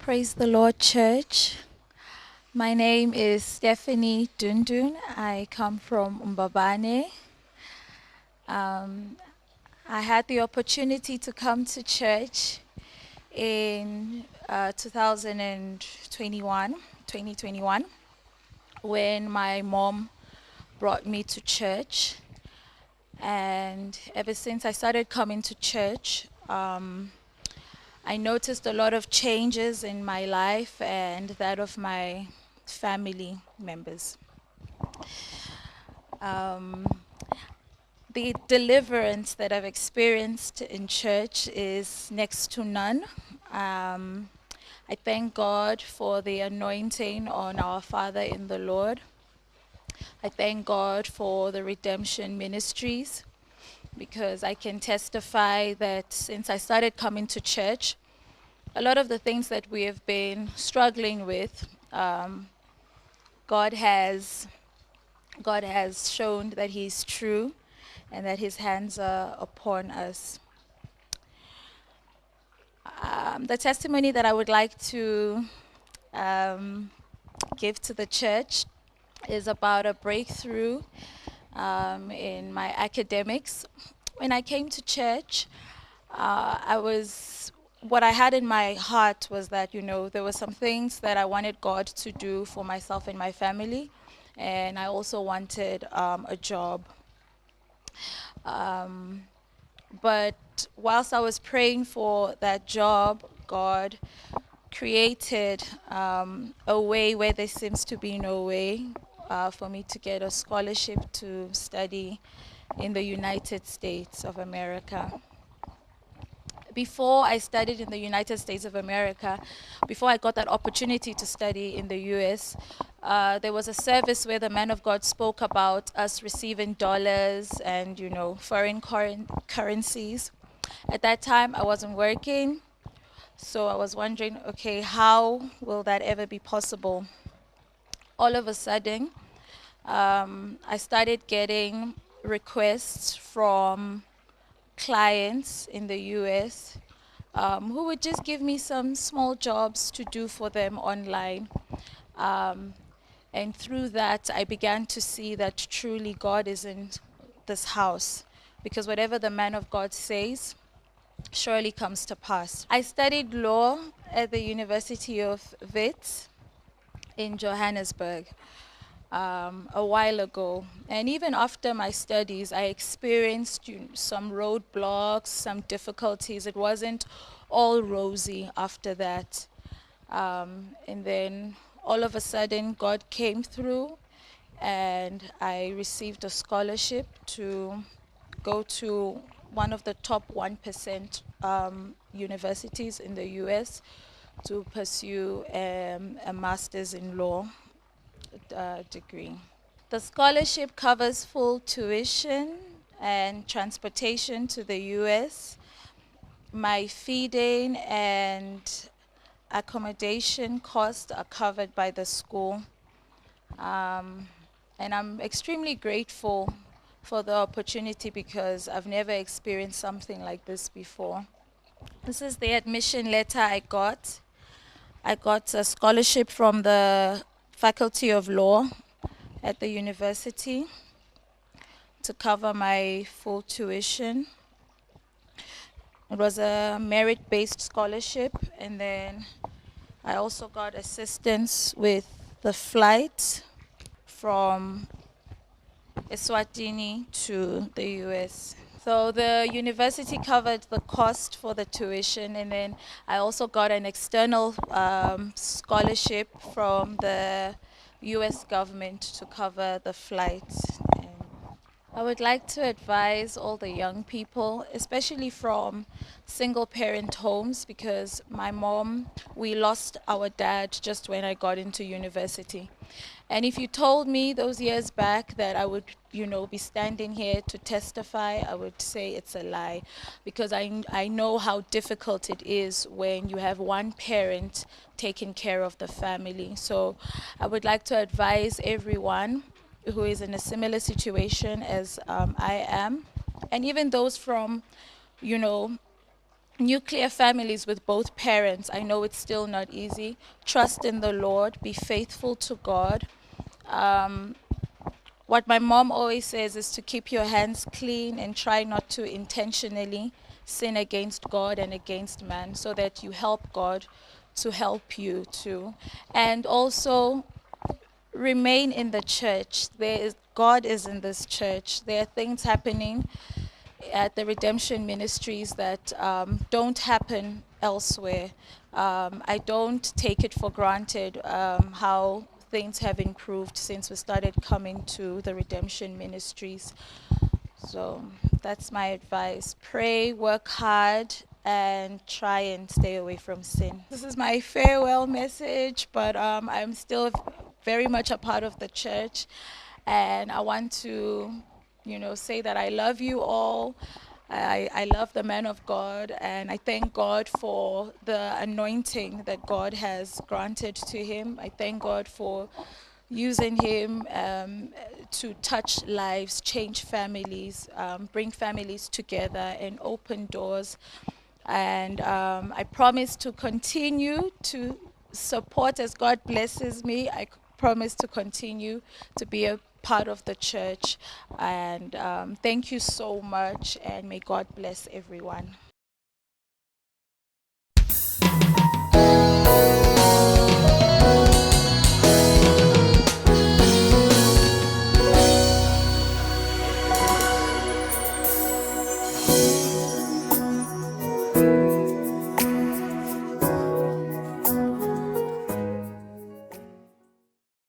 Praise the Lord, church. My name is Stephanie Dundun. I come from Mbabane. Um, I had the opportunity to come to church in 2021, when my mom brought me to church. And ever since I started coming to church, I noticed a lot of changes in my life and that of my family members. Um, the deliverance that I've experienced in church is next to none. I thank God for the anointing on our Father in the Lord. I thank God for the redemption ministries, because I can testify that since I started coming to church, a lot of the things that we have been struggling with, God has God has shown that He's true and that His hands are upon us. The testimony that I would like to um, give to the church is about a breakthrough in my academics. When I came to church, what I had in my heart was that, there were some things that I wanted God to do for myself and my family, and I also wanted a job. But whilst I was praying for that job, God created a way where there seems to be no way for me to get a scholarship to study in the United States of America. Before I studied in the United States of America, before I got that opportunity to study in the US, there was a service where the man of God spoke about us receiving dollars and, foreign currencies. At that time, I wasn't working, so I was wondering, okay, how will that ever be possible? All of a sudden, I started getting requests from clients in the US who would just give me some small jobs to do for them online. And through that, I began to see that truly God is in this house, because whatever the man of God says surely comes to pass. I studied law at the University of Wits in Johannesburg a while ago. And even after my studies, I experienced some roadblocks, some difficulties. It wasn't all rosy after that. And then all of a sudden, God came through, and I received a scholarship to go to one of the top 1% universities in the US to pursue a master's in law degree. The scholarship covers full tuition and transportation to the US. My feeding and accommodation costs are covered by the school. And I'm extremely grateful for the opportunity, because I've never experienced something like this before. This is the admission letter I got. I got a scholarship from the Faculty of Law at the university to cover my full tuition. It was a merit-based scholarship, and then I also got assistance with the flight from Eswatini to the US. So the university covered the cost for the tuition, and then I also got an external scholarship from the US government to cover the flights. I would like to advise all the young people, especially from single parent homes, because my mom, we lost our dad just when I got into university. And if you told me those years back that I would, be standing here to testify, I would say it's a lie, because I know how difficult it is when you have one parent taking care of the family. So I would like to advise everyone who is in a similar situation as I am, and even those from, you know, nuclear families with both parents. I know it's still not easy. Trust in the Lord, be faithful to God. Um, what my mom always says is to keep your hands clean and try not to intentionally sin against God and against man, so that you help God to help you too. And also remain in the church. God is in this church. There are things happening at the Redemption Ministries that don't happen elsewhere. I don't take it for granted how things have improved since we started coming to the Redemption Ministries. So that's my advice. Pray, work hard, and try and stay away from sin. This is my farewell message, but I'm still very much a part of the church, and I want to, say that I love you all. I love the man of God, and I thank God for the anointing that God has granted to him. I thank God for using him to touch lives, change families, bring families together, and open doors. And I promise to continue to support as God blesses me. I promise to continue to be a part of the church. And thank you so much, and may God bless everyone.